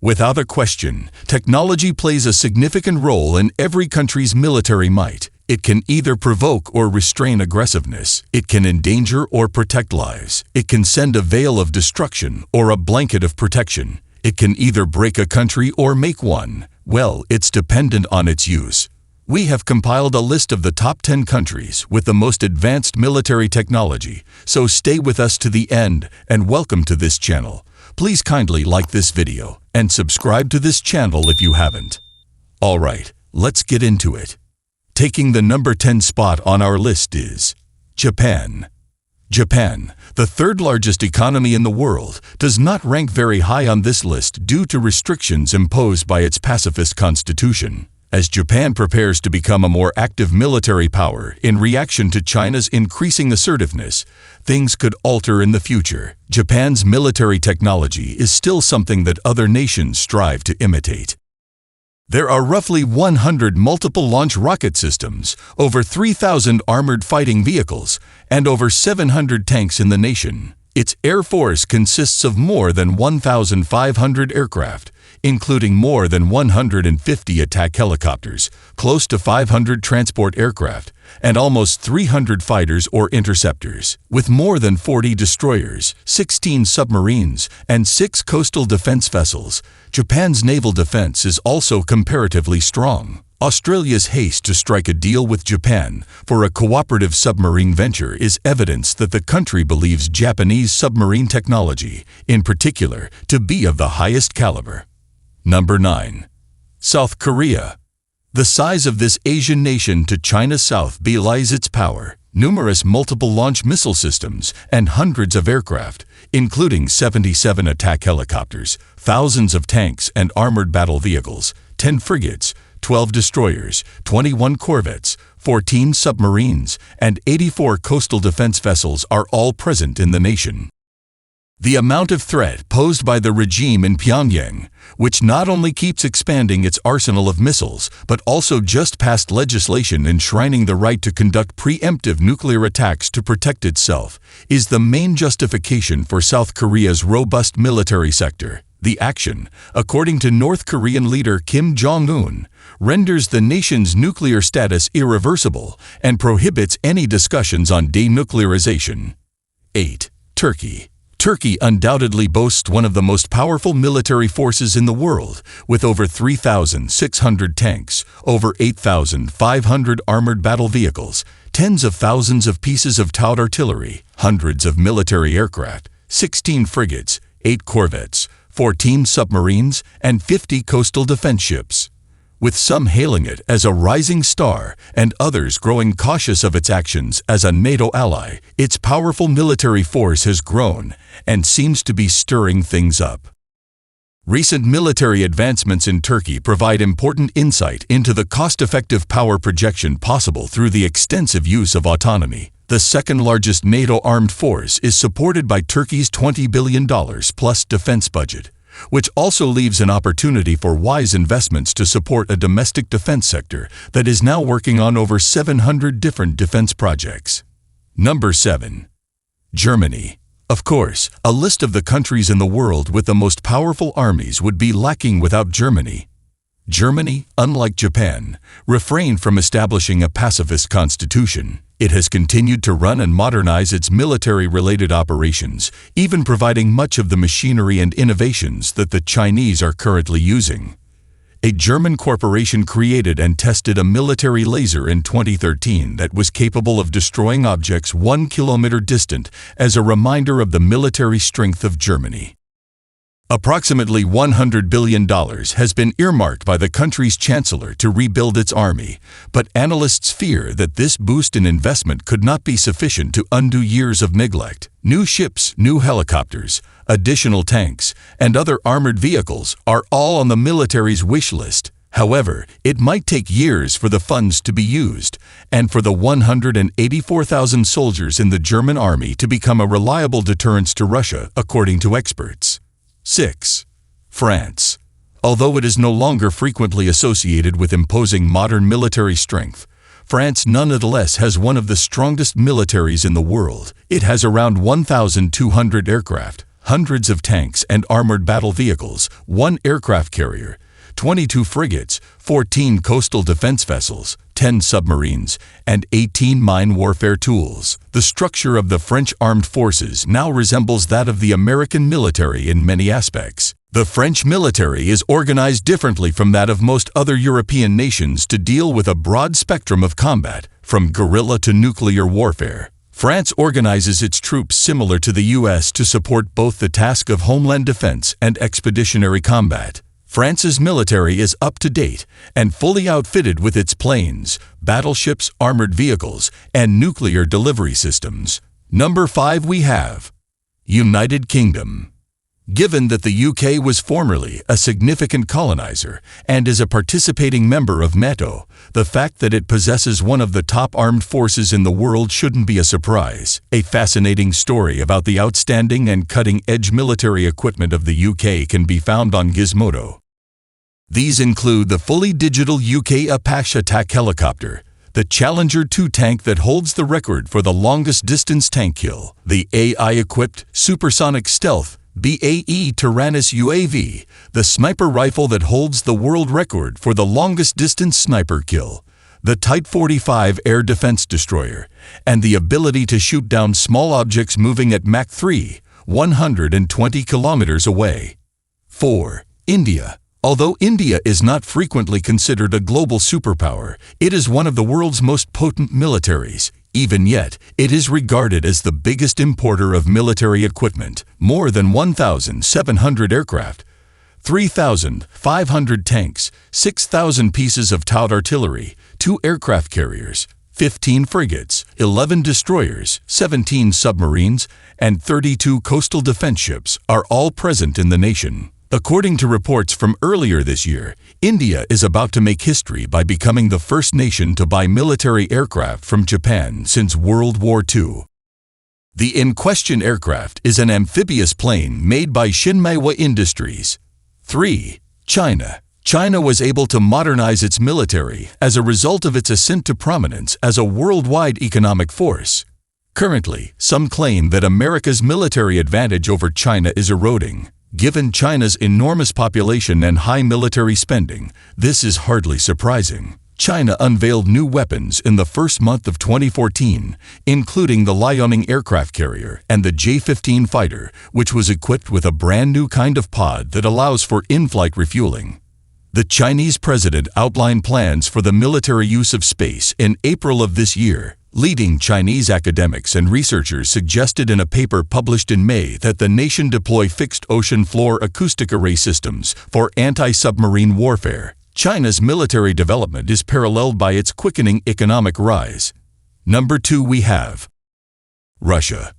Without a question, technology plays a significant role in every country's military might. It can either provoke or restrain aggressiveness. It can endanger or protect lives. It can send a veil of destruction or a blanket of protection. It can either break a country or make one. Well, it's dependent on its use. We have compiled a list of the top 10 countries with the most advanced military technology, so stay with us to the end and welcome to this channel. Please kindly like this video and subscribe to this channel if you haven't. Alright, let's get into it. Taking the number 10 spot on our list is Japan. Japan, the third largest economy in the world, does not rank very high on this list due to restrictions imposed by its pacifist constitution. As Japan prepares to become a more active military power in reaction to China's increasing assertiveness, things could alter in the future. Japan's military technology is still something that other nations strive to imitate. There are roughly 100 multiple launch rocket systems, over 3,000 armored fighting vehicles, and over 700 tanks in the nation. Its air force consists of more than 1,500 aircraft, including more than 150 attack helicopters, close to 500 transport aircraft, and almost 300 fighters or interceptors. With more than 40 destroyers, 16 submarines, and 6 coastal defense vessels, Japan's naval defense is also comparatively strong. Australia's haste to strike a deal with Japan for a cooperative submarine venture is evidence that the country believes Japanese submarine technology, in particular, to be of the highest caliber. Number 9. South Korea. The size of this Asian nation to China's south belies its power. Numerous multiple launch missile systems and hundreds of aircraft, including 77 attack helicopters, thousands of tanks and armored battle vehicles, 10 frigates, 12 destroyers, 21 corvettes, 14 submarines, and 84 coastal defense vessels are all present in the nation. The amount of threat posed by the regime in Pyongyang, which not only keeps expanding its arsenal of missiles, but also just passed legislation enshrining the right to conduct preemptive nuclear attacks to protect itself, is the main justification for South Korea's robust military sector. The action, according to North Korean leader Kim Jong-un, renders the nation's nuclear status irreversible and prohibits any discussions on denuclearization. 8. Turkey. Turkey undoubtedly boasts one of the most powerful military forces in the world, with over 3,600 tanks, over 8,500 armored battle vehicles, tens of thousands of pieces of TOW artillery, hundreds of military aircraft, 16 frigates, 8 corvettes, 14 submarines, and 50 coastal defense ships. With some hailing it as a rising star and others growing cautious of its actions as a NATO ally, its powerful military force has grown and seems to be stirring things up. Recent military advancements in Turkey provide important insight into the cost-effective power projection possible through the extensive use of autonomy. The second-largest NATO armed force is supported by Turkey's $20 billion plus defense budget, which also leaves an opportunity for wise investments to support a domestic defense sector that is now working on over 700 different defense projects. Number 7. Germany. Of course, a list of the countries in the world with the most powerful armies would be lacking without Germany. Germany, unlike Japan, refrained from establishing a pacifist constitution. It has continued to run and modernize its military-related operations, even providing much of the machinery and innovations that the Chinese are currently using. A German corporation created and tested a military laser in 2013 that was capable of destroying objects 1 kilometer distant as a reminder of the military strength of Germany. Approximately $100 billion has been earmarked by the country's chancellor to rebuild its army, but analysts fear that this boost in investment could not be sufficient to undo years of neglect. New ships, new helicopters, additional tanks, and other armored vehicles are all on the military's wish list. However, it might take years for the funds to be used, and for the 184,000 soldiers in the German army to become a reliable deterrence to Russia, according to experts. 6. France. Although it is no longer frequently associated with imposing modern military strength, France nonetheless has one of the strongest militaries in the world. It has around 1,200 aircraft, hundreds of tanks and armored battle vehicles, 1 aircraft carrier, 22 frigates, 14 coastal defense vessels, 10 submarines, and 18 mine warfare tools. The structure of the French armed forces now resembles that of the American military in many aspects. The French military is organized differently from that of most other European nations to deal with a broad spectrum of combat, from guerrilla to nuclear warfare. France organizes its troops similar to the U.S. to support both the task of homeland defense and expeditionary combat. France's military is up to date and fully outfitted with its planes, battleships, armored vehicles, and nuclear delivery systems. Number 5 we have United Kingdom. Given that the UK was formerly a significant colonizer and is a participating member of NATO, the fact that it possesses one of the top armed forces in the world shouldn't be a surprise. A fascinating story about the outstanding and cutting-edge military equipment of the UK can be found on Gizmodo. These include the fully digital UK Apache attack helicopter, the Challenger 2 tank that holds the record for the longest distance tank kill, the AI-equipped supersonic stealth BAE Taranis UAV, the sniper rifle that holds the world record for the longest distance sniper kill, the Type 45 air defense destroyer, and the ability to shoot down small objects moving at Mach 3, 120 kilometers away. 4. India. Although India is not frequently considered a global superpower, it is one of the world's most potent militaries. Even yet, it is regarded as the biggest importer of military equipment, more than 1,700 aircraft, 3,500 tanks, 6,000 pieces of TOW artillery, 2 aircraft carriers, 15 frigates, 11 destroyers, 17 submarines, and 32 coastal defense ships are all present in the nation. According to reports from earlier this year, India is about to make history by becoming the first nation to buy military aircraft from Japan since World War II. The in-question aircraft is an amphibious plane made by Shinmeiwa Industries. 3. China. China was able to modernize its military as a result of its ascent to prominence as a worldwide economic force. Currently, some claim that America's military advantage over China is eroding. Given China's enormous population and high military spending, this is hardly surprising. China unveiled new weapons in the first month of 2014, including the Liaoning aircraft carrier and the J-15 fighter, which was equipped with a brand new kind of pod that allows for in-flight refueling. The Chinese president outlined plans for the military use of space in April of this year. Leading Chinese academics and researchers suggested in a paper published in May that the nation deploy fixed ocean floor acoustic array systems for anti-submarine warfare. China's military development is paralleled by its quickening economic rise. Number 2 we have Russia.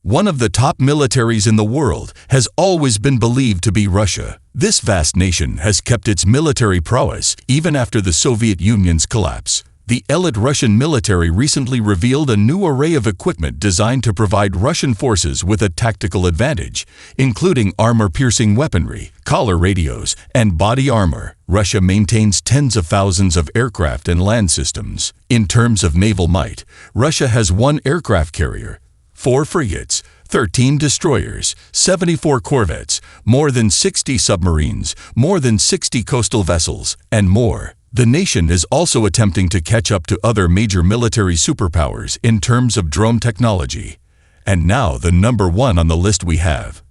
One of the top militaries in the world has always been believed to be Russia. This vast nation has kept its military prowess even after the Soviet Union's collapse. The elite Russian military recently revealed a new array of equipment designed to provide Russian forces with a tactical advantage, including armor-piercing weaponry, collar radios, and body armor. Russia maintains tens of thousands of aircraft and land systems. In terms of naval might, Russia has 1 aircraft carrier, 4 frigates, 13 destroyers, 74 corvettes, more than 60 submarines, more than 60 coastal vessels, and more. The nation is also attempting to catch up to other major military superpowers in terms of drone technology. And now the number 1 on the list we have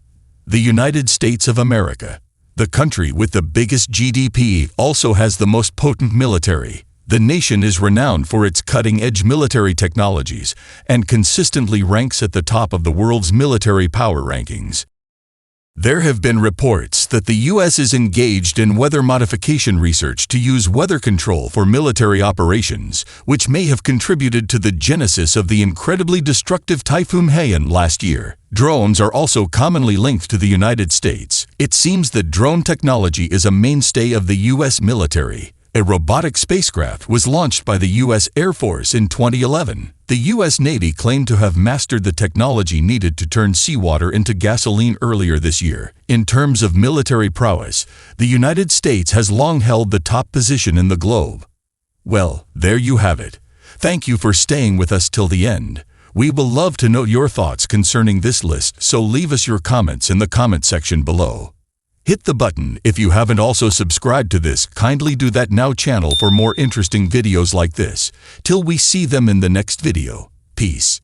the United States of America. The country with the biggest GDP also has the most potent military. The nation is renowned for its cutting-edge military technologies and consistently ranks at the top of the world's military power rankings. There have been reports that the U.S. is engaged in weather modification research to use weather control for military operations, which may have contributed to the genesis of the incredibly destructive Typhoon Haiyan last year. Drones are also commonly linked to the United States. It seems that drone technology is a mainstay of the U.S. military. A robotic spacecraft was launched by the U.S. Air Force in 2011. The U.S. Navy claimed to have mastered the technology needed to turn seawater into gasoline earlier this year. In terms of military prowess, the United States has long held the top position in the globe. Well, there you have it. Thank you for staying with us till the end. We will love to know your thoughts concerning this list, so leave us your comments in the comment section below. Hit the button if you haven't also subscribed to this. Kindly do that now channel for more interesting videos like this. Till we see them in the next video. Peace.